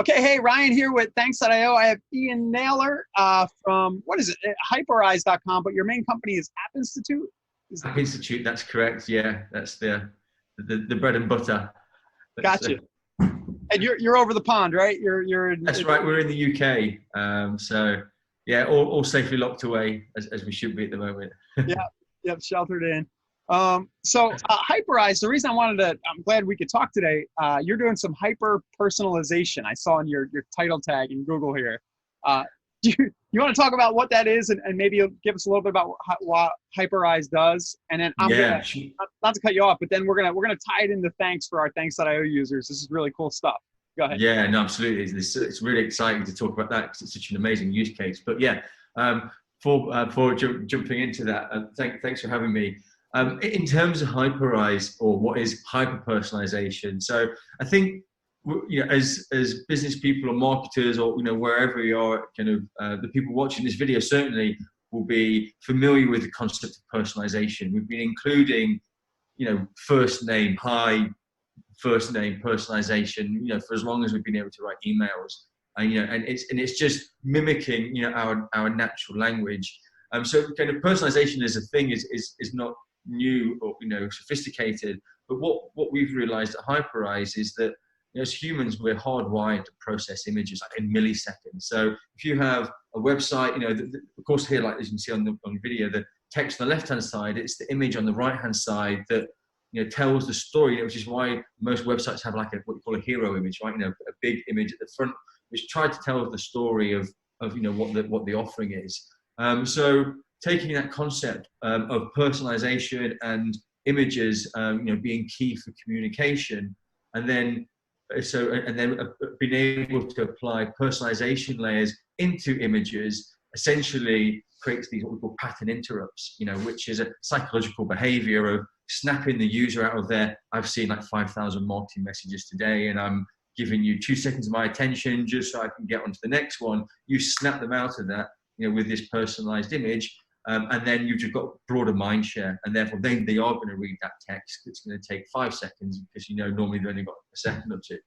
Okay, hey, Ryan here with Thanks.io. I have Ian Naylor from, what is it, Hyperize.com, but your main company is App Institute? App Institute, that's correct. Yeah, that's the bread and butter. Gotcha. And you're over the pond, right? That's right. We're in the UK, so yeah, all safely locked away as we should be at the moment. Yep, sheltered in. Hyperize, the reason I'm glad we could talk today, you're doing some hyper personalization. I saw in your title tag in Google here. Do you want to talk about what that is and maybe you'll give us a little bit about what Hyperize does? And then I'm gonna, not to cut you off, but then we're gonna tie it into thanks for our Thanks.io users. This is really cool stuff. Go ahead. Yeah, no, absolutely. It's really exciting to talk about that because it's such an amazing use case. But yeah, for jumping into that, thanks for having me. In terms of Hyperize, or what is hyper personalization, so I think as business people or marketers, or wherever you are, the people watching this video certainly will be familiar with the concept of personalization. We've been including first name personalization for as long as we've been able to write emails, and it's just mimicking our natural language. So kind of personalization as a thing is not new or sophisticated, but what we've realized at Hyperize is that as humans, we're hardwired to process images like in milliseconds. So if you have a website, of course here, like as you can see on the video, the text on the left hand side, it's the image on the right hand side that tells the story, which is why most websites have like what you call a hero image, right? A big image at the front which tries to tell the story of what the offering is. So taking that concept of personalization and images, being key for communication, and then being able to apply personalization layers into images, essentially creates these what we call pattern interrupts, which is a psychological behavior of snapping the user out of their, I've seen like 5,000 marketing messages today, and I'm giving you 2 seconds of my attention just so I can get onto the next one. You snap them out of that, with this personalized image. And then you've just got broader mind share, and therefore they are going to read that text. It's going to take 5 seconds because normally they've only got a second or two.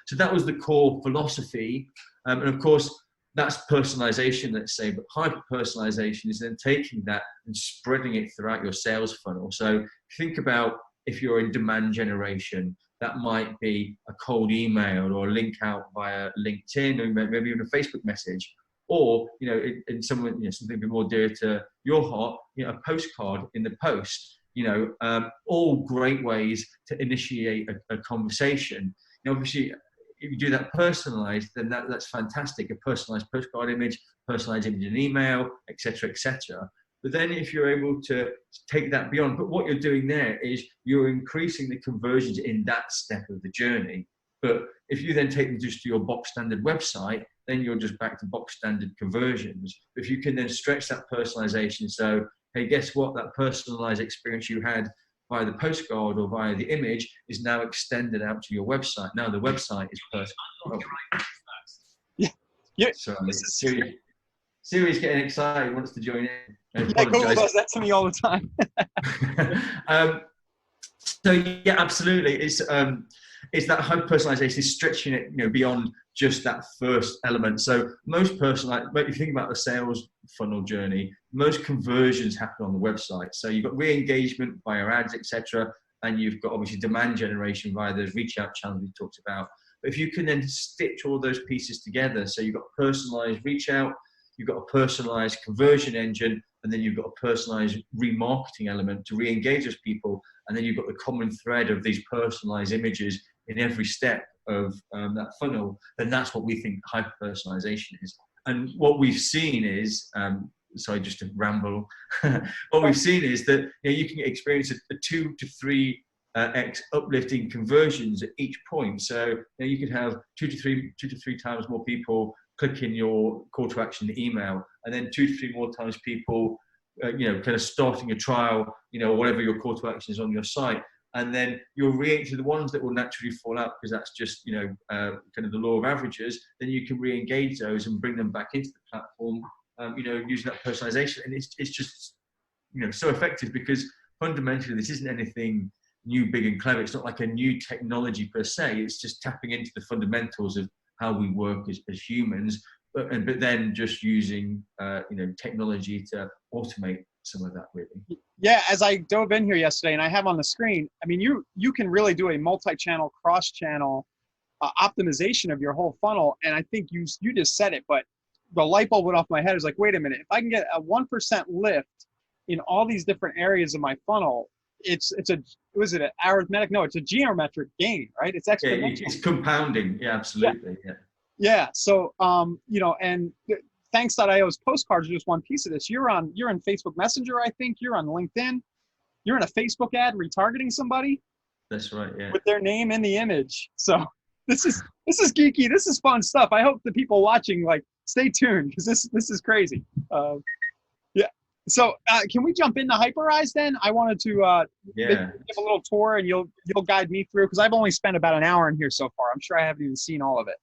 So that was the core philosophy, and of course that's personalization, let's say. But hyper personalization is then taking that and spreading it throughout your sales funnel. So think about if you're in demand generation, that might be a cold email or a link out via LinkedIn, or maybe even a Facebook message. Or, in something a bit more dear to your heart, a postcard in the post, all great ways to initiate a conversation. Obviously, if you do that personalized, then that's fantastic. A personalized postcard image, personalized image in email, etc., etc. But then if you're able to take that beyond, but what you're doing there is you're increasing the conversions in that step of the journey. But if you then take them just to your box standard website, then you're just back to box standard conversions. If you can then stretch that personalization, so, hey, guess what? That personalized experience you had via the postcard or via the image is now extended out to your website. Now the website is personal. Yeah. Sorry. Siri's getting excited, wants to join in. Google does that to me all the time. So yeah, absolutely. It's that hyper personalization, is stretching it, beyond just that first element. So most if you think about the sales funnel journey, most conversions happen on the website. So you've got re-engagement via ads, etc., and you've got obviously demand generation via those reach out channels we talked about. But if you can then stitch all those pieces together, so you've got a personalized reach out, you've got a personalized conversion engine, and then you've got a personalized remarketing element to re-engage those people, and then you've got the common thread of these personalized images in every step of that funnel, then that's what we think hyper-personalization is. And what we've seen is, sorry, just to ramble, what we've seen is that you can experience a 2 to 3 x uplift in conversions at each point. So you could have 2 to 3 times more people clicking your call to action email, and then 2 to 3 more times people, kind of starting a trial, whatever your call to action is on your site. And then you'll re-engage the ones that will naturally fall out because that's just, kind of the law of averages. Then you can re-engage those and bring them back into the platform, using that personalization. And it's just, so effective because fundamentally this isn't anything new, big and clever. It's not like a new technology per se. It's just tapping into the fundamentals of how we work as humans, but then just using technology to automate some of that, really. Yeah, as I dove in here yesterday, and I have on the screen, I mean, you can really do a multi-channel, cross-channel optimization of your whole funnel. And I think you just said it, but the light bulb went off my head. Is like, wait a minute, if I can get a 1% lift in all these different areas of my funnel, it's an arithmetic? No, it's a geometric gain, right? It's exponential. Yeah, it's compounding. Yeah, absolutely. Yeah. So, and Thanks.io's postcards are just one piece of this. You're in Facebook Messenger, I think. You're on LinkedIn. You're in a Facebook ad retargeting somebody. That's right. Yeah. With their name in the image. So this is geeky. This is fun stuff. I hope the people watching stay tuned, because this is crazy. Yeah. So can we jump into Hyperize then? I wanted to give a little tour, and you'll guide me through, because I've only spent about an hour in here so far. I'm sure I haven't even seen all of it.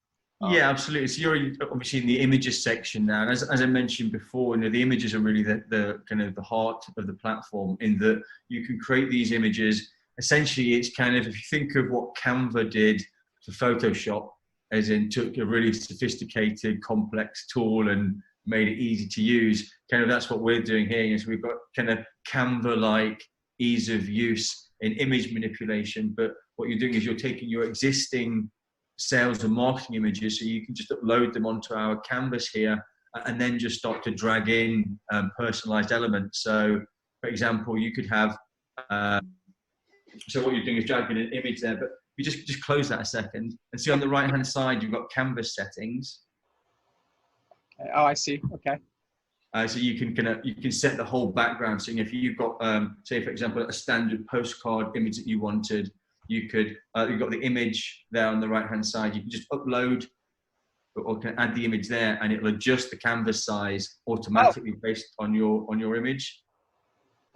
Yeah, absolutely. So you're obviously in the images section now, and as I mentioned before, the images are really the kind of the heart of the platform, in that you can create these images. Essentially, it's kind of, if you think of what Canva did for Photoshop, as in took a really sophisticated, complex tool and made it easy to use, kind of that's what we're doing here. So we've got kind of Canva-like ease of use in image manipulation, but what you're doing is you're taking your existing sales and marketing images, so you can just upload them onto our canvas here, and then just start to drag in personalized elements. So, for example, you could have, so what you're doing is dragging an image there, but you just close that a second, and see on the right hand side you've got canvas settings. Okay. Oh, I see. Okay. So you can set the whole background. So if you've got, say for example, a standard postcard image that you wanted, you could, you've got the image there on the right hand side. You can just upload or can add the image there, and it'll adjust the canvas size automatically based on your image.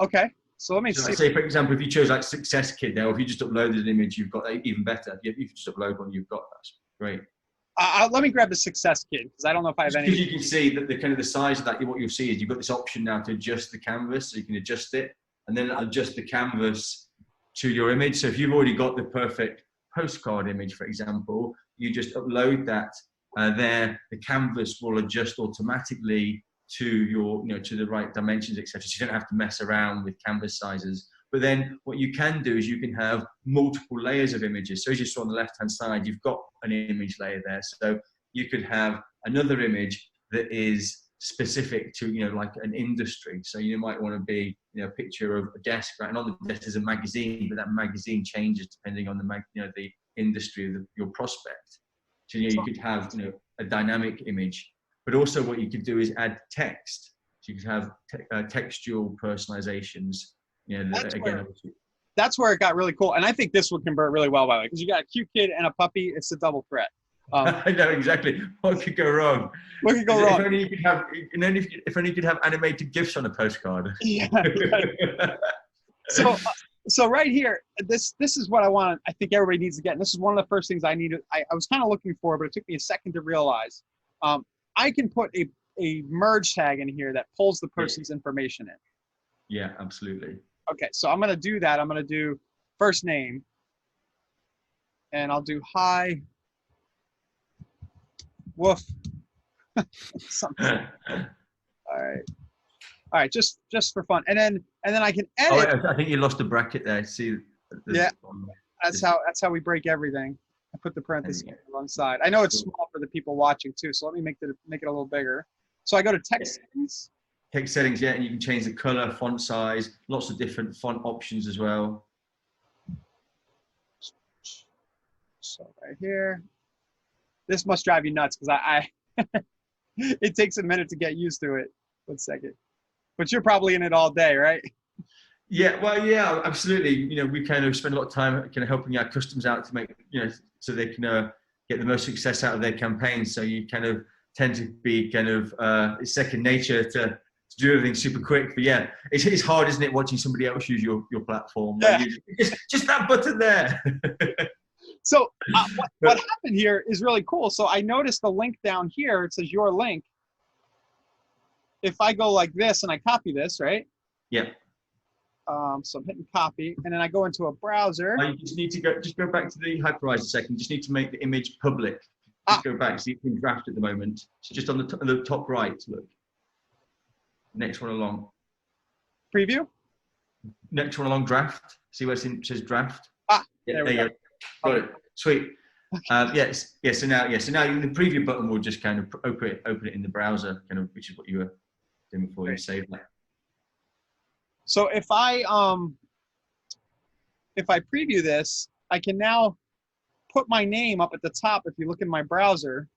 Okay. So let me see. Say for example, if you chose like Success Kid there, or if you just uploaded an image, you've got that even better. If you just upload one, you've got that. Great. Let me grab the Success Kid, because I don't know if I have any. Because you can see that the kind of the size of that, what you'll see is you've got this option now to adjust the canvas, so you can adjust it, and then adjust the canvas to your image. So if you've already got the perfect postcard image, for example, you just upload that there. The canvas will adjust automatically to your, to the right dimensions, etc. So you don't have to mess around with canvas sizes. But then what you can do is you can have multiple layers of images. So as you saw on the left-hand side, you've got an image layer there. So you could have another image that is specific to, like an industry. So you might want to be, a picture of a desk, right? And on the desk is a magazine, but that magazine changes depending on the industry of your prospect. So you could have, a dynamic image. But also what you could do is add text. So you could have textual personalizations. That's where it got really cool. And I think this would convert really well, by the way, because you got a cute kid and a puppy. It's a double threat. I know exactly. What could go wrong? What could go wrong? If only you could have, if only you could have animated GIFs on a postcard. Yeah. Right. So right here, this is what I think everybody needs to get. And this is one of the first things I needed. I was kind of looking for, but it took me a second to realize. I can put a merge tag in here that pulls the person's information in. Yeah, absolutely. Okay, so I'm going to do that. I'm going to do first name, and I'll do hi, woof. Something. All right, just for fun, and then I can edit. Oh, I think you lost a bracket there. See? That's how we break everything. I put the parentheses alongside. I know it's small for the people watching too, so let me make it a little bigger. So I go to text settings. Text settings, yeah, and you can change the color, font size, lots of different font options as well. So right here, this must drive you nuts, because I it takes a minute to get used to it. 1 second, but you're probably in it all day, right? Yeah, well, yeah, absolutely. We kind of spend a lot of time kind of helping our customers out to make, so they can get the most success out of their campaigns. So you kind of tend to be kind of it's second nature to do everything super quick. But yeah, it's hard, isn't it, watching somebody else use your platform? Yeah. Just that button there. So what happened here is really cool. So I noticed the link down here. It says your link. If I go like this and I copy this, right? Yeah. So I'm hitting copy, and then I go into a browser. You just need to go back to the Hyperize a second. You just need to make the image public. Just go back. See, you can draft at the moment. So just on the top right, look. Next one along. Preview? Next one along, draft. See where it says draft? Yeah, there you go. Got it. Sweet. Yes. So now the preview button will just kind of open it in the browser, kind of, which is what you were doing before you saved that. So if I preview this, I can now put my name up at the top. If you look in my browser,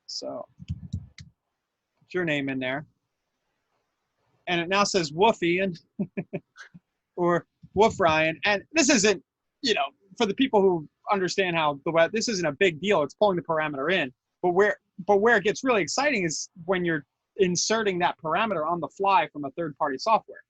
so put your name in there, and it now says Woof Ian or Woof Ryan. And this isn't, for the people who understand how the web, this isn't a big deal. It's pulling the parameter in, but where it gets really exciting is when you're inserting that parameter on the fly from a third-party software.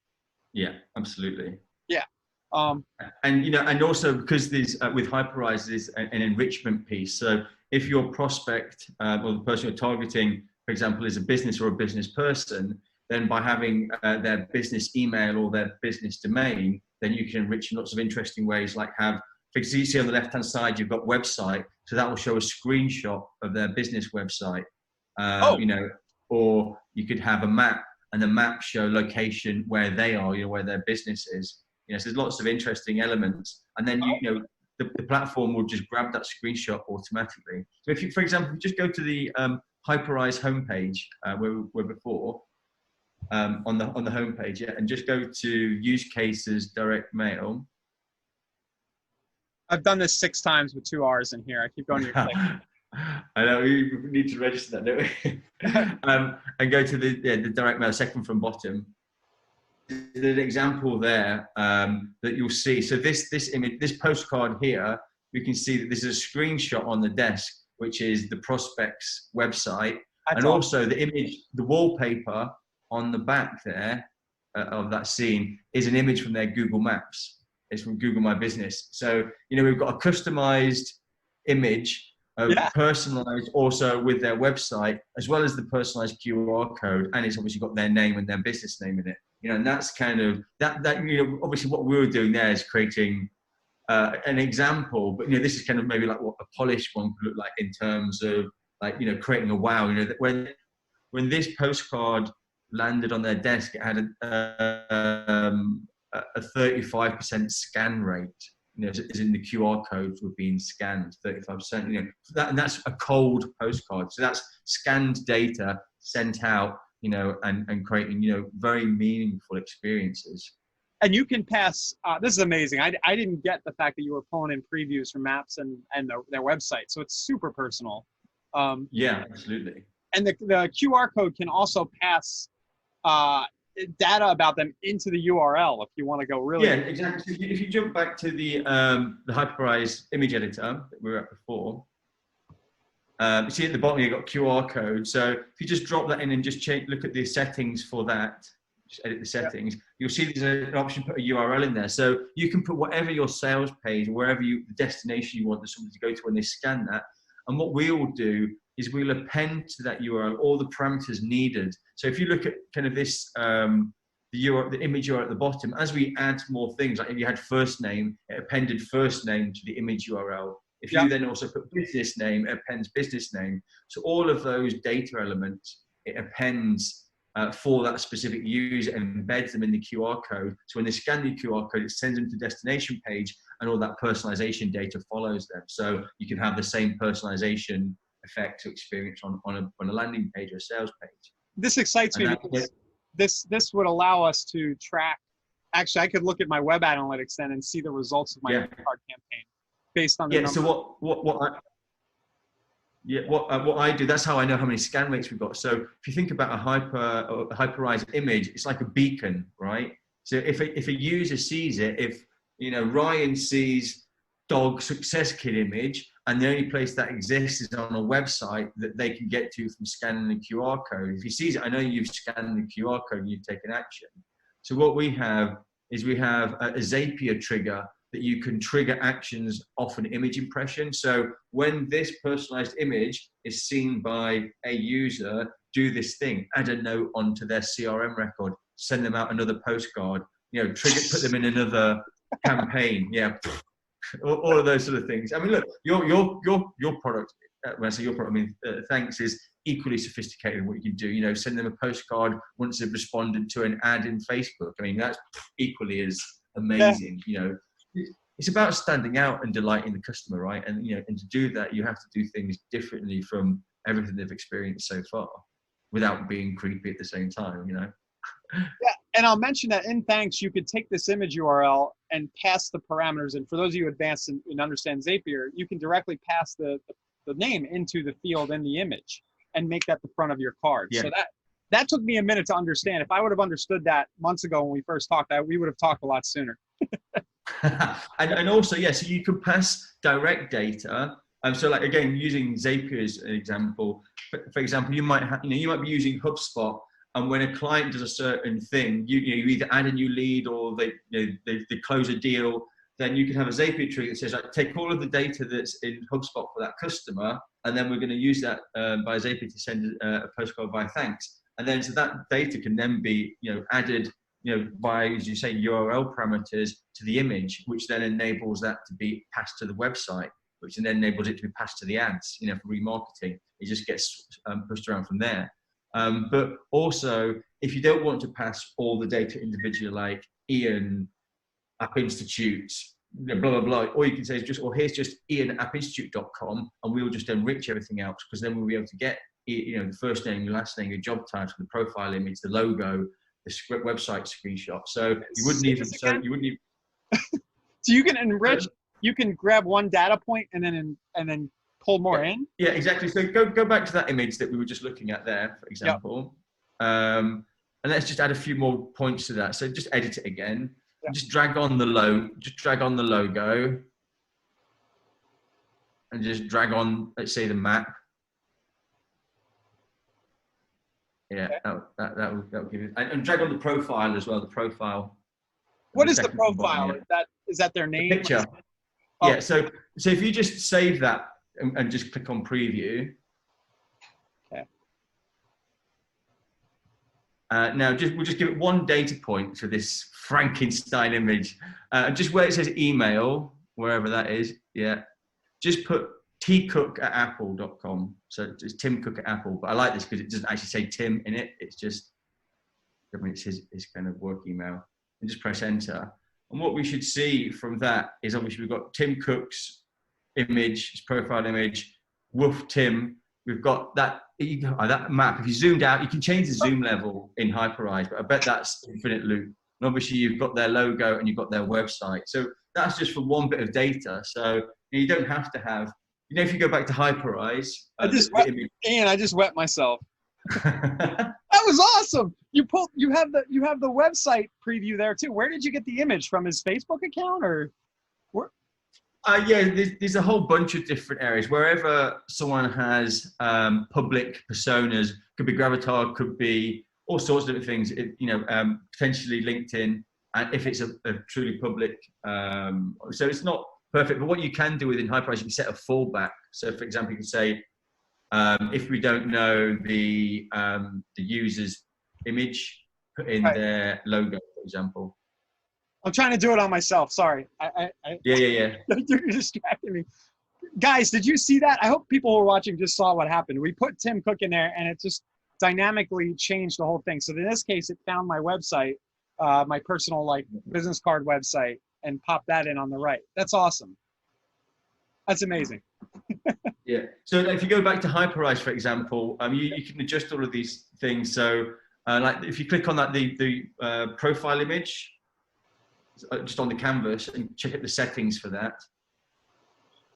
Yeah, absolutely. Yeah. And also because there's with Hyperize there's an enrichment piece. So if your prospect or the person you're targeting, for example, is a business or a business person, then by having their business email or their business domain, then you can enrich in lots of interesting ways, like you see on the left-hand side, you've got website, so that will show a screenshot of their business website, or you could have a map, and the map show location where they are, where their business is. So there's lots of interesting elements, and then the platform will just grab that screenshot automatically. So if you, for example, just go to the Hyperize homepage where we were before, on the homepage, and just go to use cases, direct mail. I've done this 6 times with 2 R's in here. I keep going to your click. I know, we need to register that, don't we? And go to the direct mail, second from bottom. There's an example there that you'll see. So this image, this postcard here, we can see that this is a screenshot on the desk, which is the prospect's website. And also the image, the wallpaper on the back there of that scene is an image from their Google Maps. It's from Google My Business. So, we've got a customized image, personalized also with their website, as well as the personalized QR code. And it's obviously got their name and their business name in it. And that's kind of, obviously what we were doing there is creating an example, but, this is kind of maybe like what a polished one could look like in terms of creating a wow, that when this postcard landed on their desk, it had a 35% scan rate, as in the QR codes were being scanned, 35%, and that's a cold postcard. So that's scanned data sent out, and creating, very meaningful experiences. And you can pass, this is amazing. I didn't get the fact that you were pulling in previews from maps and their website. So it's super personal. Yeah, absolutely. And the QR code can also pass data about them into the URL if you want to go really. Yeah, exactly. So if you jump back to the Hyperize image editor that we were at before, you see at the bottom you've got QR code. So if you just drop that in and just look at the settings for that, just edit the settings, you'll see there's an option to put a URL in there. So you can put whatever your sales page, wherever the destination you want somebody to go to when they scan that. And what we'll do is we'll append to that URL all the parameters needed. So if you look at kind of this, the image URL at the bottom, as we add more things, like if you had first name, it appended first name to the image URL. If you then also put business name, it appends business name. So all of those data elements, it appends for that specific user, embeds them in the QR code. So when they scan the QR code, it sends them to the destination page, and all that personalization data follows them. So you can have the same personalization effect to experience on a landing page or a sales page. This excites me because this would allow us to track. Actually, I could look at my web analytics then and see the results of my card campaign based on the number. So what I do, that's how I know how many scan rates we've got. So if you think about a Hyperize image, it's like a beacon, right? So if a user sees it, if Ryan sees dog success kit image, and the only place that exists is on a website that they can get to from scanning the QR code. If he sees it, I know you've scanned the QR code and you've taken action. So what we have is we have a Zapier trigger that you can trigger actions off an image impression. So when this personalized image is seen by a user, do this thing, add a note onto their CRM record, send them out another postcard, trigger, put them in another campaign. Yeah. All of those sort of things. I mean, look, your product when I say your product, I mean thanks is equally sophisticated in what you can do. You know, send them a postcard once they've responded to an ad in Facebook. I mean, that's equally as amazing. You know, it's about standing out and delighting the customer, right? And you know, and to do that, you have to do things differently from everything they've experienced so far, without being creepy at the same time. You know. Yeah, and I'll mention that in Thanks, you could take this image URL and pass the parameters. And for those of you advanced and understand Zapier, you can directly pass the name into the field in the image and make that the front of your card. Yeah. So that took me a minute to understand. If I would have understood that months ago when we first talked, we would have talked a lot sooner. and also, yeah, so you can pass direct data. So like, again, using Zapier as an example, for example, you might be using HubSpot, and when a client does a certain thing, you either add a new lead or they close a deal, then you can have a Zapier tree that says, like, take all of the data that's in HubSpot for that customer, and then we're going to use that by Zapier to send a postcard by thanks. And then so that data can then be added by, as you say, URL parameters to the image, which then enables that to be passed to the website, which then enables it to be passed to the ads, for remarketing. It just gets pushed around from there. But also, if you don't want to pass all the data individually, like Ian App Institute, blah, blah, blah, all you can say is here's just ian@appinstitute.com, and we'll just enrich everything else, because then we'll be able to get, the first name, your last name, your job title, the profile image, the logo, the script, website screenshot. So you wouldn't even, so you can enrich, you can grab one data point and then pull more in? Yeah, exactly. So go back to that image that we were just looking at there, for example. Yep. And let's just add a few more points to that. So just edit it again. Yep. Just drag on the logo. And just drag on, let's say, the map. Yeah, okay. that will give it. And drag on the profile as well, the profile. What is the profile? Is that their name? The picture. Oh. Yeah, so if you just save that and just click on preview. Okay. Now we'll just give it one data point to this Frankenstein image. Just where it says email, wherever that is, yeah. Just put tcook@apple.com. So it's Tim Cook at Apple. But I like this because it doesn't actually say Tim in it. It's just, it's his kind of work email. And just press enter. And what we should see from that is, obviously, we've got Tim Cook's image, his profile image, Woof Tim. We've got that map. If you zoomed out, you can change the zoom level in Hyperize, but I bet that's infinite loop. And obviously, you've got their logo and you've got their website. So that's just for one bit of data. So you don't have to have, if you go back to Hyperize. I just wet myself. That was awesome. You have the website preview there too. Where did you get the image from? His Facebook account or where? Yeah, there's a whole bunch of different areas. Wherever someone has public personas, could be Gravatar, could be all sorts of different things. Potentially LinkedIn, and if it's a truly public, so it's not perfect. But what you can do within Hyperize, you can set a fallback. So, for example, you can say, if we don't know the user's image, put in their logo, for example. I'm trying to do it on myself. Sorry. Yeah. You're distracting me. Guys, did you see that? I hope people who are watching just saw what happened. We put Tim Cook in there, and it just dynamically changed the whole thing. So in this case, it found my website, my personal business card website, and popped that in on the right. That's awesome. That's amazing. Yeah. So if you go back to Hyperize, for example, you can adjust all of these things. So if you click on that, the profile image, just on the canvas, and check out the settings for that,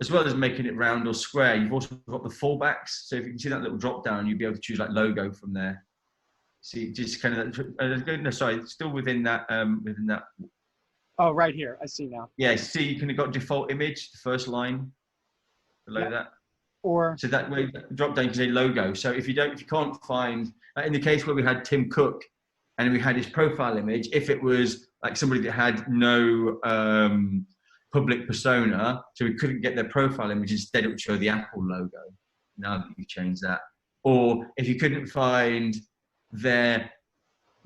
as well as making it round or square. You've also got the fallbacks. So if you can see that little drop down, you'll be able to choose logo from there. See, just kind of, still within that. Oh, right here. I see now. Yeah. See, you can have got default image, the first line below that. Or so that way, drop down, you can say logo. So if you can't find, in the case where we had Tim Cook and we had his profile image, if it was like somebody that had no public persona, so we couldn't get their profile image, instead it would show the Apple logo. Now that you've changed that. Or if you couldn't find their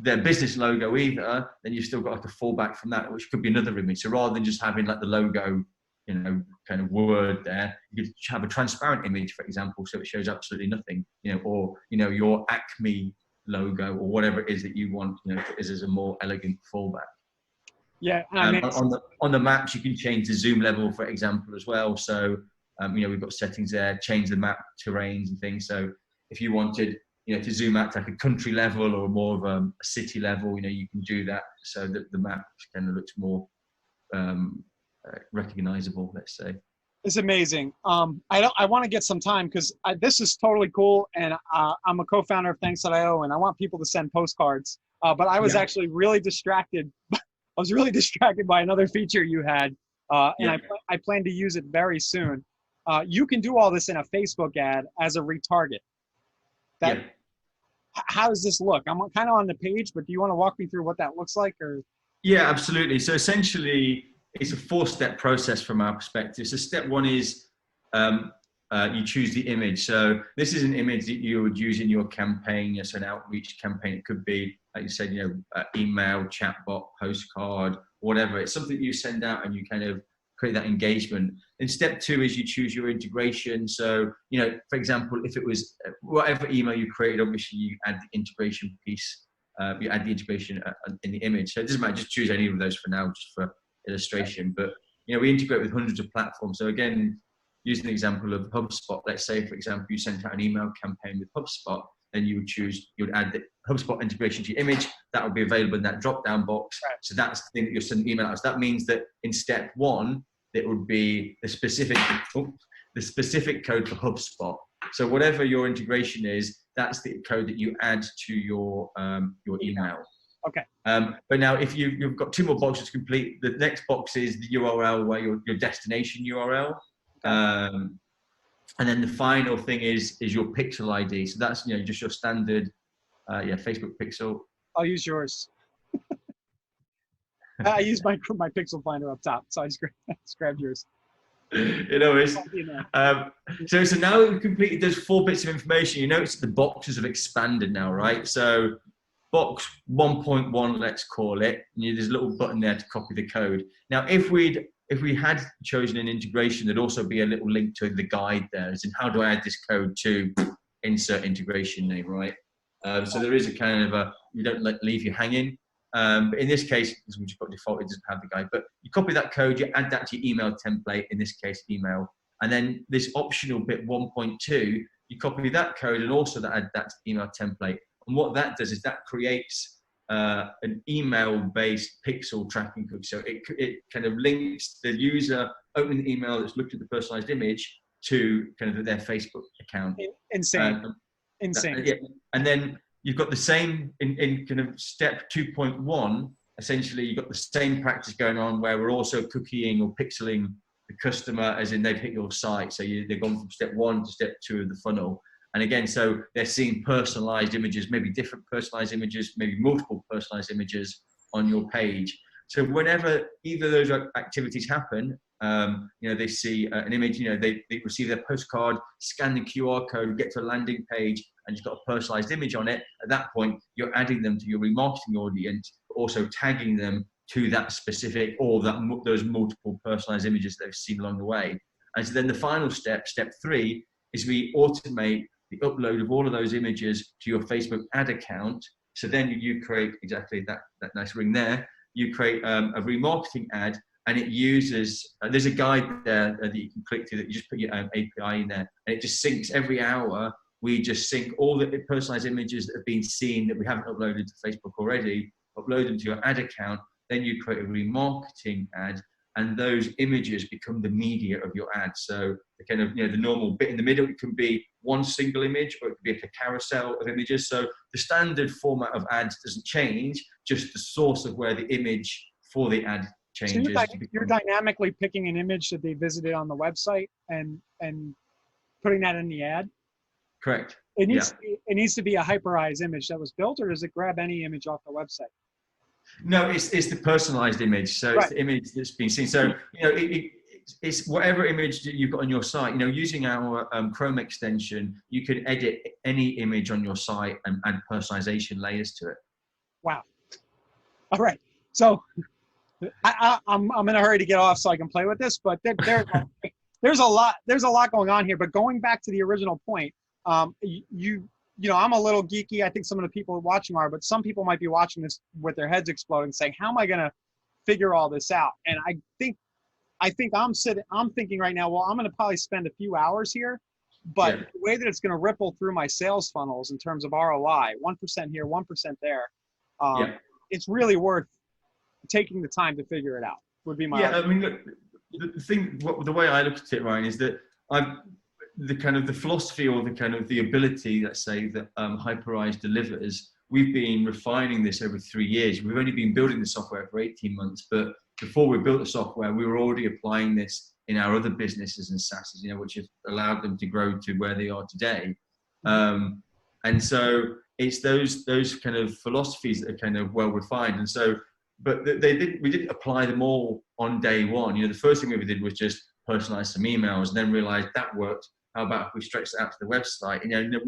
business logo either, then you've still got a fallback from that, which could be another image. So rather than just having the logo kind of word there. You could have a transparent image, for example, so it shows absolutely nothing, or your Acme logo or whatever it is that you want, as a more elegant fallback. Yeah, I mean, on the maps, you can change the zoom level, for example, as well. So, we've got settings there, change the map terrains and things. So if you wanted, to zoom out to like a country level or more of a city level, you can do that so that the map kind of looks more recognizable, let's say. it's amazing. I want to get some time because this is totally cool, and I'm a co-founder of Thanks.io, and I want people to send postcards. But I was actually really distracted. I was really distracted by another feature you had, and I plan to use it very soon. You can do all this in a Facebook ad as a retarget. How does this look? I'm kind of on the page, but do you want to walk me through what that looks like? Or yeah, absolutely. So essentially, it's a 4-step process from our perspective. So step 1 is you choose the image. So this is an image that you would use in your campaign, so an outreach campaign. It could be, like you said, email, chatbot, postcard, whatever. It's something you send out and you kind of create that engagement. And step 2 is you choose your integration. So, for example, if it was whatever email you created, obviously you add the integration piece, you add the integration in the image. So it doesn't matter, just choose any of those for now, just for illustration. But, we integrate with hundreds of platforms. So again, using the example of HubSpot, let's say, for example, you sent out an email campaign with HubSpot, then you would add the HubSpot integration to your image. That would be available in that drop-down box. Right. So that's the thing that you're sending email out. So that means that in step 1, it would be the specific code for HubSpot. So whatever your integration is, that's the code that you add to your email. Okay. But now, if you've got 2 more boxes to complete, the next box is the URL, where your destination URL. Okay. And then the final thing is your pixel ID. So that's just your standard Facebook pixel. I'll use yours. I use my pixel finder up top, so I just grabbed yours. So now we've completed those 4 bits of information. You notice the boxes have expanded now, right? So box 1.1, let's call it. There's a little button there to copy the code. Now, if we had chosen an integration, there'd also be a little link to the guide there, as in how do I add this code to insert integration name, right? So there is a kind of you don't leave you hanging. But in this case, because we just got default, it doesn't have the guide. But you copy that code, you add that to your email template, in this case, email. And then this optional bit 1.2, you copy that code and also add that to the email template. And what that does is that creates an email-based pixel tracking code. So it kind of links the user opening the email that's looked at the personalized image to kind of their Facebook account. Insane. And then you've got the same in kind of step 2.1. Essentially, you've got the same practice going on where we're also cookieing or pixeling the customer, as in they've hit your site. So they've gone from step 1 to step 2 of the funnel. And again, so they're seeing personalized images, maybe different personalized images, maybe multiple personalized images on your page. So whenever either of those activities happen, they see an image, they receive their postcard, scan the QR code, get to a landing page, and you've got a personalized image on it. At that point, you're adding them to your remarketing audience, but also tagging them to that specific or those multiple personalized images that they've seen along the way. And so then the final step 3, is we automate the upload of all of those images to your Facebook ad account. So then you create exactly that nice ring there. You create a remarketing ad, and it uses, there's a guide there that you can click to, that you just put your API in there, and it just syncs every hour. We just sync all the personalized images that have been seen that we haven't uploaded to Facebook already, upload them to your ad account. Then you create a remarketing ad, and those images become the media of your ad. So the kind of, the normal bit in the middle, it can be one single image, or it could be like a carousel of images. So the standard format of ads doesn't change, just the source of where the image for the ad changes. So you're dynamically picking an image that they visited on the website and putting that in the ad? Correct. It needs to be a hyperized image that was built, or does it grab any image off the website? No, it's the personalized image. So it's the image that's been seen. So, it's whatever image that you've got on your site. Using our Chrome extension, you can edit any image on your site and add personalization layers to it. Wow. All right. So I'm in a hurry to get off so I can play with this, but there's a lot going on here. But going back to the original point, you know, I'm a little geeky. I think some of the people watching are, but some people might be watching this with their heads exploding, saying, "How am I going to figure all this out?" And I think I'm thinking right now, well, I'm going to probably spend a few hours here, but Yeah. the way that it's going to ripple through my sales funnels in terms of ROI, 1% here, 1% there, Yeah. it's really worth taking the time to figure it out. Would be my Yeah, I argument. mean, look, the thing, the way I look at it, Ryan, is that the kind of the philosophy or the kind of the ability, let's say, that Hyperize delivers. We've been refining this over 3 years. We've only been building the software for 18 months, but before we built the software, we were already applying this in our other businesses and SaaSes, you know, which has allowed them to grow to where they are today. And so it's those kind of philosophies that are kind of well refined. And so, but we didn't apply them all on day one. You know, the first thing we did was just personalize some emails, and then realized that worked. How about if we stretched it out to the website? You know,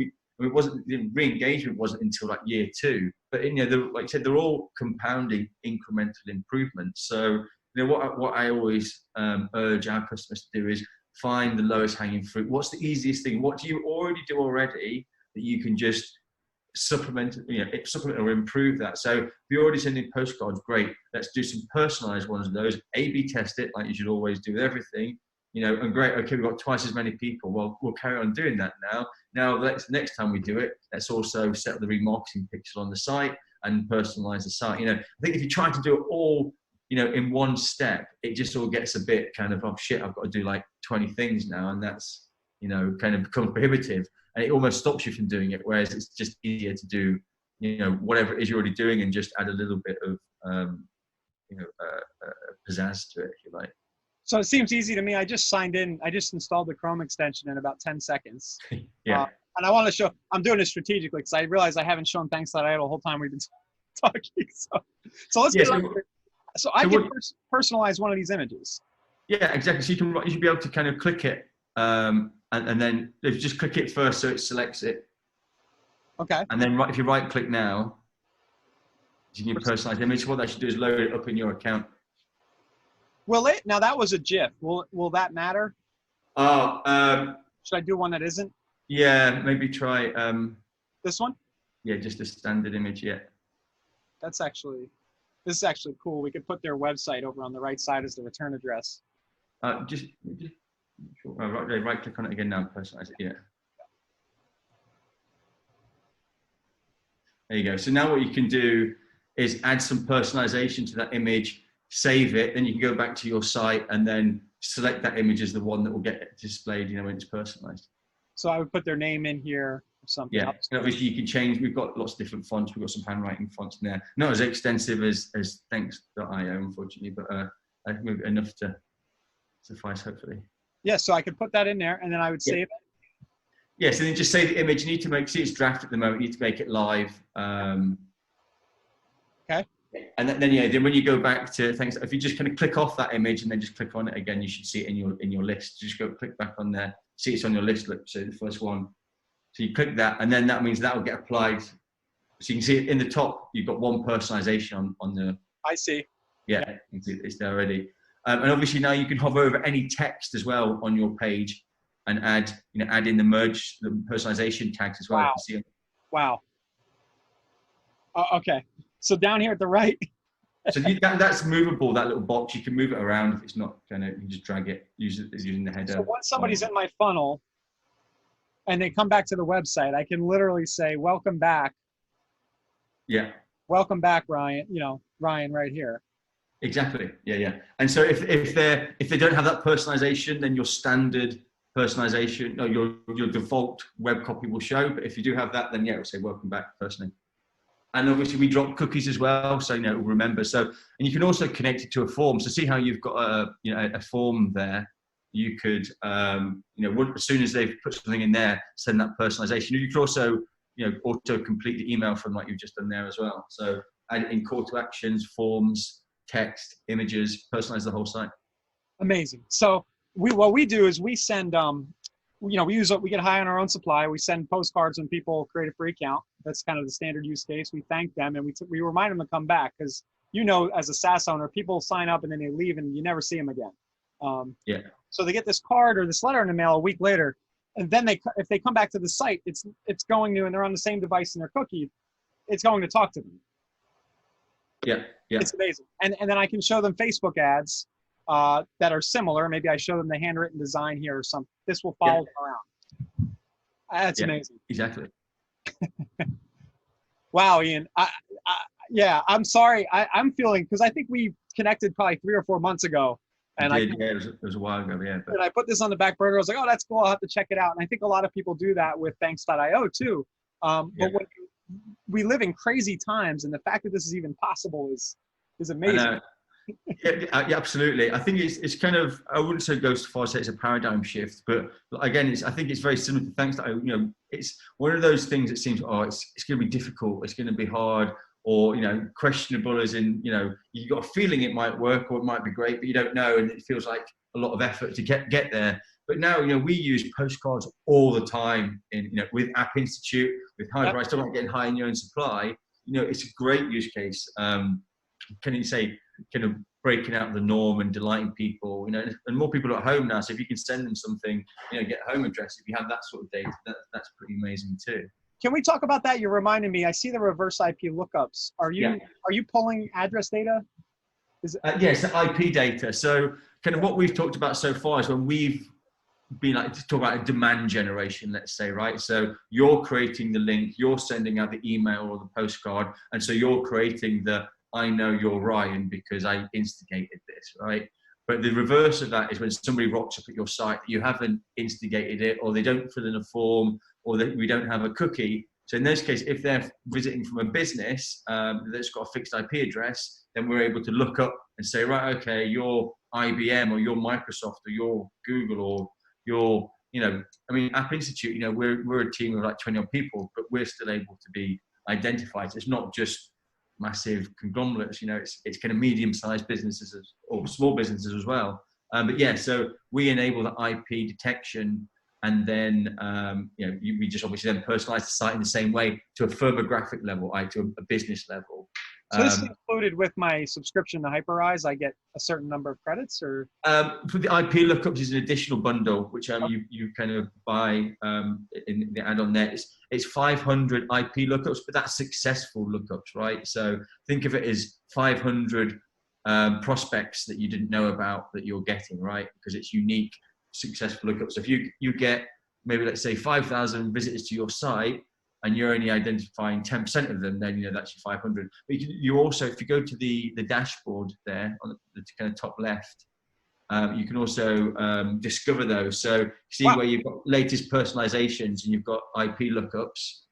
it wasn't, the re-engagement wasn't until like year 2. But you know, like I said, they're all compounding incremental improvements. So you know, what I always urge our customers to do is find the lowest hanging fruit. What's the easiest thing? What do you already do already that you can just supplement or improve that? So if you're already sending postcards, great. Let's do some personalized ones of those. A/B test it like you should always do with everything. You know, and great. Okay, we've got twice as many people. Well, we'll carry on doing that now. Now, next time we do it, let's also set up the remarketing pixel on the site and personalize the site. You know, I think if you try to do it all, you know, in one step, it just all gets a bit kind of, oh shit, I've got to do like 20 things now, and that's, you know, kind of becomes prohibitive, and it almost stops you from doing it. Whereas it's just easier to do, you know, whatever it is you're already doing, and just add a little bit of, pizzazz to it, if you like. So it seems easy to me. I just signed in. I just installed the Chrome extension in about 10 seconds. Yeah. And I want to show, I'm doing it strategically because I realize I haven't shown thanks that I had the whole time we've been talking. So let's get right here. So I can personalize one of these images. Yeah, exactly. So you should be able to kind of click it, and then if you just click it first so it selects it. Okay. And then if you right click now, you can personalize image. What that should do is load it up in your account. Will it? Now that was a GIF. Will that matter? Oh, should I do one that isn't? Yeah, maybe try this one. Yeah, just a standard image. Yeah. This is actually cool. We could put their website over on the right side as the return address. Just right click on it again now. Personalize it. Yeah. There you go. So now what you can do is add some personalization to that image, save it, then you can go back to your site and then select that image as the one that will get displayed, you know, when it's personalized. So I would put their name in here or something. Yeah, and obviously you can change. We've got lots of different fonts. We've got some handwriting fonts in there. Not as extensive as thanks.io, unfortunately, but enough to suffice, hopefully. Yeah, so I could put that in there and then I would save it. Yeah, so then just save the image. You need to see it's draft at the moment. You need to make it live. Okay. And then when you go back to things, if you just kind of click off that image and then just click on it again, you should see it in your list. Just go click back on there, see it's on your list. Look, so the first one. So you click that, and then that means that will get applied. So you can see it in the top. You've got one personalization on the. I see. Yeah, you can see it's there already. And obviously now you can hover over any text as well on your page and add in the personalization tags as well. Wow. Wow. Okay. So down here at the right. So that's movable, that little box. You can move it around if it's not going to, you just drag it using the header. So once somebody's in my funnel and they come back to the website, I can literally say, welcome back. Yeah. Welcome back, Ryan. Ryan right here. Exactly. Yeah. And so if they don't have that personalization, then your standard personalization, or your default web copy will show. But if you do have that, then it'll say welcome back personally. And obviously we drop cookies as well, so it'll remember. So, and you can also connect it to a form. So see how you've got a form there. You could as soon as they've put something in there, send that personalization. You could also auto complete the email from like you've just done there as well. So add in call to actions, forms, text, images, personalize the whole site. Amazing. So what we do is we send we get high on our own supply. We send postcards when people create a free account. That's kind of the standard use case. We thank them and we remind them to come back because you know, as a SaaS owner, people sign up and then they leave and you never see them again. Yeah. So they get this card or this letter in the mail a week later, and then if they come back to the site, it's going to, and they're on the same device in their cookie, it's going to talk to them. Yeah. Yeah. It's amazing. And then I can show them Facebook ads that are similar. Maybe I show them the handwritten design here or something. This will follow them around. That's amazing. Exactly. Wow, Ian. Yeah, I'm sorry. I'm feeling, because I think we connected probably 3 or 4 months ago. And it was a while ago, yeah. But. And I put this on the back burner. I was like, oh, that's cool. I'll have to check it out. And I think a lot of people do that with Thanks.io too. But when we live in crazy times, and the fact that this is even possible is amazing. Yeah, absolutely. I think it's kind of, I wouldn't say it goes so far as say it's a paradigm shift, but again, I think it's very similar to Thanks.io. You know, it's one of those things that seems, it's going to be difficult, it's going to be hard, or, you know, questionable as in, you know, you've got a feeling it might work or it might be great, but you don't know, and it feels like a lot of effort to get there. But now, you know, we use postcards all the time with App Institute, with Hyper. I still like getting high in your own supply. You know, it's a great use case. Can you say, kind of breaking out the norm and delighting people, you know, and more people are at home now. So if you can send them something, you know, get a home address, if you have that sort of data, that's pretty amazing too. Can we talk about that? You're reminding me, I see the reverse IP lookups. Are you pulling address data? Yes, the IP data. So kind of what we've talked about so far is when we've been like to talk about a demand generation, let's say, right? So you're creating the link, you're sending out the email or the postcard. And so you're creating I know you're Ryan because I instigated this, right? But the reverse of that is when somebody rocks up at your site, you haven't instigated it, or they don't fill in a form, or that we don't have a cookie. So in this case, if they're visiting from a business that's got a fixed IP address, then we're able to look up and say, right, okay, you're IBM or you're Microsoft or you're Google or you're, you know, I mean, App Institute, you know, we're a team of like 20 odd people, but we're still able to be identified. It's not just massive conglomerates, you know, it's kind of medium-sized businesses or small businesses as well. But yeah, so we enable the IP detection, and then we just obviously then personalize the site in the same way to a firmographic level, to a business level. So this is included with my subscription to Hyperize. I get a certain number of credits, or for the IP lookups is an additional bundle which you kind of buy in the add-on there. It's 500 IP lookups, but that's successful lookups, right? So think of it as 500 prospects that you didn't know about that you're getting, right? Because it's unique, successful lookups. So if you get maybe, let's say, 5,000 visitors to your site, and you're only identifying 10% of them, then, you know, that's your 500. But you also, if you go to the dashboard there on the kind of top left, you can also discover those. So see where you've got latest personalizations and you've got IP lookups.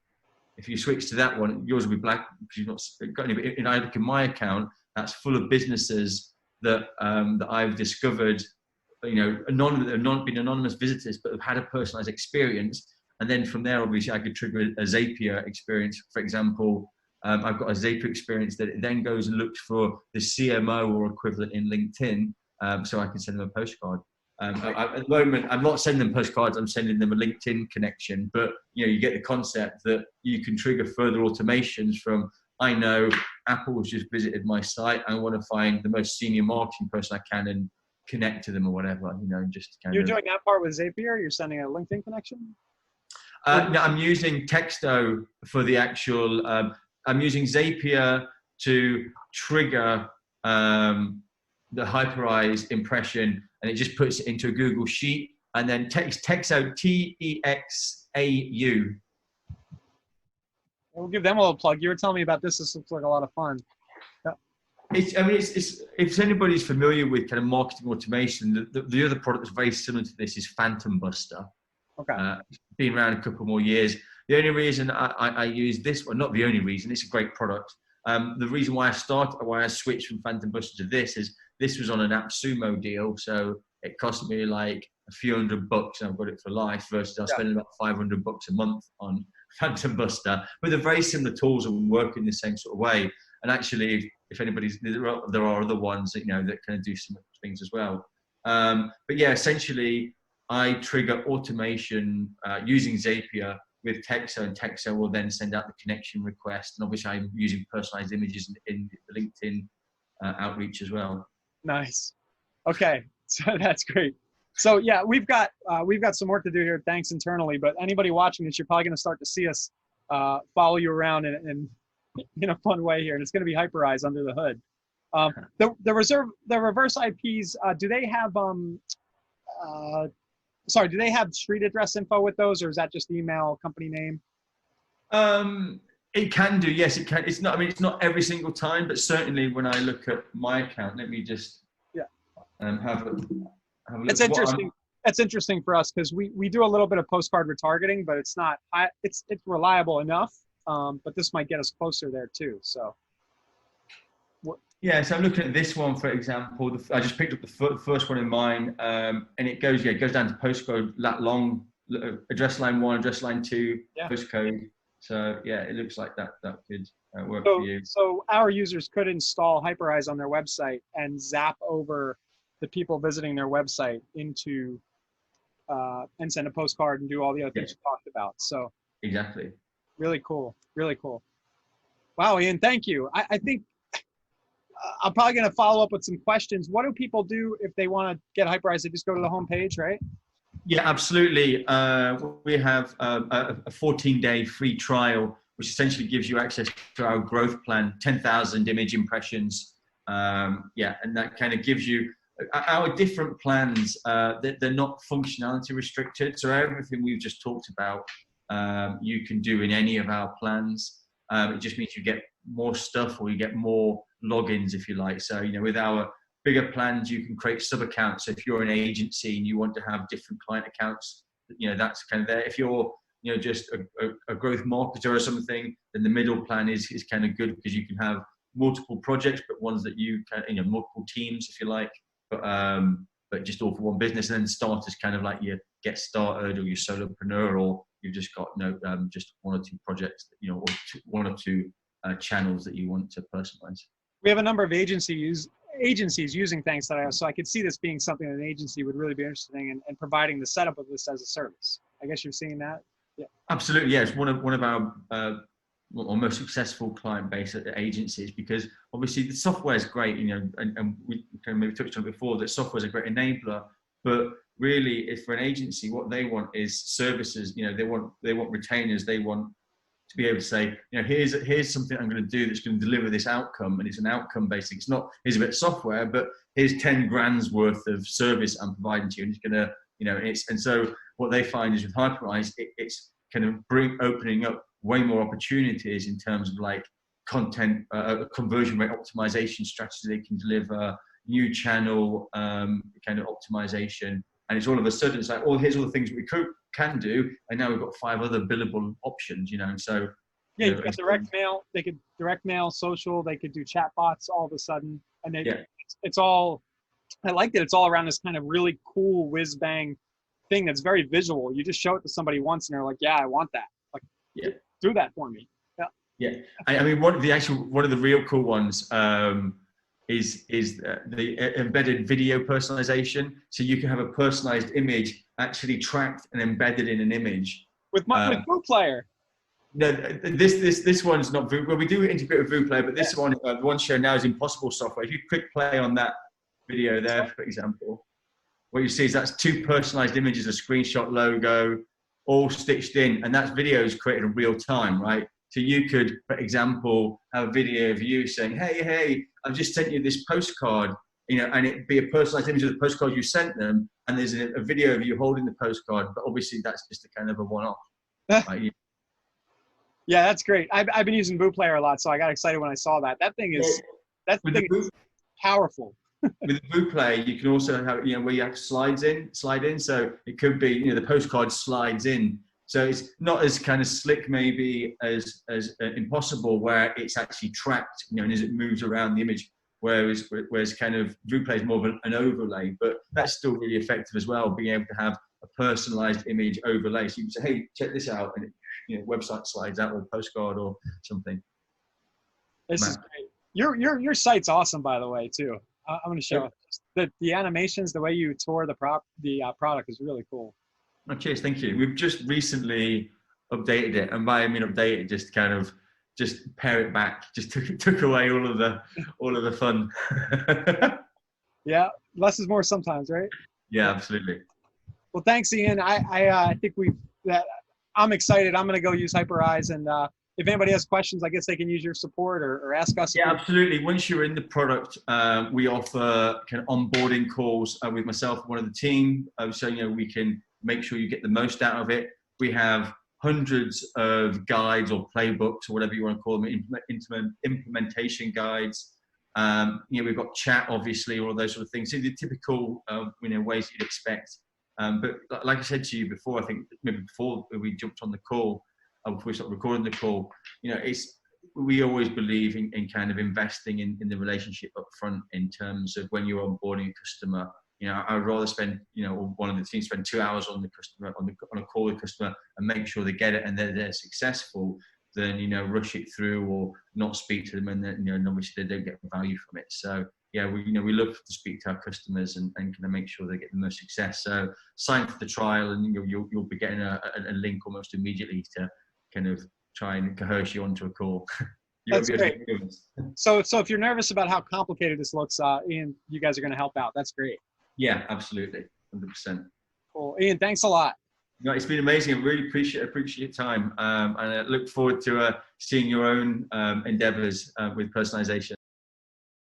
If you switch to that one, yours will be black because you've not got any. But in I look in my account, that's full of businesses that I've discovered, you know, been anonymous visitors, but have had a personalized experience. And then from there, obviously, I could trigger a Zapier experience. For example, I've got a Zapier experience that it then goes and looks for the CMO or equivalent in LinkedIn, so I can send them a postcard. At the moment, I'm not sending them postcards. I'm sending them a LinkedIn connection. But you know, you get the concept that you can trigger further automations from. I know Apple's just visited my site. I want to find the most senior marketing person I can and connect to them or whatever. You know, just kind You're doing that part with Zapier. You're sending a LinkedIn connection. No, I'm using Texto for the actual. I'm using Zapier to trigger the Hyperize impression, and it just puts it into a Google Sheet, and then Texto TEXAU. We'll give them a little plug. You were telling me about this. This looks like a lot of fun. It's if anybody's familiar with kind of marketing automation, the other product that's very similar to this is Phantom Buster. Okay. Been around a couple more years. The only reason I use this one, not the only reason, it's a great product. The reason why I switched from Phantom Buster to this is this was on an AppSumo deal, so it cost me like a few $100 and I've got it for life versus I was spending about $500 a month on Phantom Buster. But they're very similar tools and work in the same sort of way. And actually, if anybody's, there are other ones that, you know, that kind of do similar things as well. But yeah, essentially, I trigger automation using Zapier with Texto, and Texto will then send out the connection request. And obviously, I'm using personalized images in the LinkedIn outreach as well. Nice. Okay, so that's great. So yeah, we've got some work to do here. Thanks internally, but anybody watching this, you're probably going to start to see us follow you around in a fun way here, and it's going to be hyperized under the hood. The reverse IPs, do they have do they have street address info with those, or is that just email, company name? It can do, yes, it can. It's not. I mean, it's not every single time, but certainly when I look at my account, let me just have a look. It's interesting. That's interesting for us because we do a little bit of postcard retargeting, but it's not. It's reliable enough. But this might get us closer there too. So. Yeah, so I'm looking at this one, for example. I just picked up the first one in mine, and it goes down to postcode that long, address line 1, address line 2, postcode. So yeah, it looks like that could work for you. So our users could install Hyperize on their website and zap over the people visiting their website into and send a postcard and do all the other things you talked about. So exactly. Really cool. Really cool. Wow, Ian, thank you. I think I'm probably going to follow up with some questions. What do people do if they want to get Hyperize? They just go to the homepage, right? Yeah, absolutely. We have a 14-day free trial, which essentially gives you access to our growth plan, 10,000 image impressions. And that kind of gives you our different plans. They're not functionality restricted. So everything we've just talked about, you can do in any of our plans. It just means you get more stuff, or you get more logins, if you like. So, with our bigger plans, you can create sub-accounts. So if you're an agency and you want to have different client accounts, that's kind of there. If you're, just a growth marketer or something, then the middle plan is kind of good because you can have multiple projects, but ones that you can, multiple teams, if you like, but just all for one business. And then start is kind of like your get started or your solopreneur, or you've just got just one or two projects, or one or two channels that you want to personalize. We have a number of agencies using Thanks.io, so I could see this being something that an agency would really be interested in and providing the setup of this as a service. I guess you're seeing that? Yeah. Absolutely, yeah. It's one of our most successful client base at agencies, because obviously the software is great, and we kind of maybe touched on it before, that software is a great enabler, but really, if for an agency, what they want is services. They want retainers. They want to be able to say, here's something I'm going to do that's going to deliver this outcome, and it's an outcome based. It's not here's a bit of software, but here's 10 grand's worth of service I'm providing to you, and it's going to, and so what they find is with Hyperize, it's kind of opening up way more opportunities in terms of like content, conversion rate optimization strategies they can deliver, new channel kind of optimization, and it's all of a sudden it's like, here's all the things we can do, and now we've got 5 other billable options, so you've got direct mail. They could direct mail, social. They could do chat bots all of a sudden, and it's all. I like that it's all around this kind of really cool whiz bang thing that's very visual. You just show it to somebody once, and they're like, "Yeah, I want that. Like, do that for me." Yeah. I mean, one of the real cool ones is the embedded video personalization. So you can have a personalized image actually tracked and embedded in an image. With VooPlayer. No, this one's not Voo. Well, we do integrate with VooPlayer, but this one, the one shown now, is Impossible software. If you click play on that video there, for example, what you see is that's 2 personalized images, a screenshot logo, all stitched in, and that video is created in real time, right? So you could, for example, have a video of you saying, hey, I've just sent you this postcard, and it'd be a personalized image of the postcard you sent them, and there's a video of you holding the postcard, but obviously that's just a kind of a one-off. Right? Yeah, that's great. I've been using VooPlayer a lot, so I got excited when I saw that. That thing is powerful. With VooPlayer, you can also have, where you have slide in. So it could be, the postcard slides in. So it's not as kind of slick maybe as Impossible, where it's actually tracked, and as it moves around the image, whereas kind of VooPlayer is more of an overlay, but that's still really effective as well, being able to have a personalized image overlay. So you can say, hey, check this out, and website slides out, or postcard or something. This is great. Your site's awesome, by the way, too. I'm going to show the animations, the way you tour the product is really cool. Oh, cheers, thank you. We've just recently updated it, and by I mean updated, just kind of just pare it back. Just took away all of the fun. Yeah, less is more sometimes, right? Yeah, absolutely. Well, thanks, Ian. I think I'm excited. I'm going to go use Hyperize, and if anybody has questions, I guess they can use your support or ask us. Yeah, absolutely. Once you're in the product, we offer kind of onboarding calls with myself and one of the team, so we can make sure you get the most out of it. We have hundreds of guides or playbooks or whatever you want to call them, implementation guides. We've got chat, obviously, all of those sort of things. So the typical ways you'd expect. But like I said to you before, I think maybe before we jumped on the call, before we started recording the call, we always believe in kind of investing in the relationship up front in terms of when you're onboarding a customer. I'd rather spend, one of the teams spend 2 hours on the customer, on a call with the customer and make sure they get it and they're successful than, rush it through or not speak to them and then, obviously they don't get value from it. So yeah, we love to speak to our customers and kind of make sure they get the most success. So sign for the trial and you'll be getting a link almost immediately to kind of try and coerce you onto a call. That's great. So if you're nervous about how complicated this looks, Ian, you guys are going to help out. That's great. Yeah, absolutely. 100%. Cool. Ian, thanks a lot. No, it's been amazing. I really appreciate your time. And I look forward to seeing your own endeavors with personalization.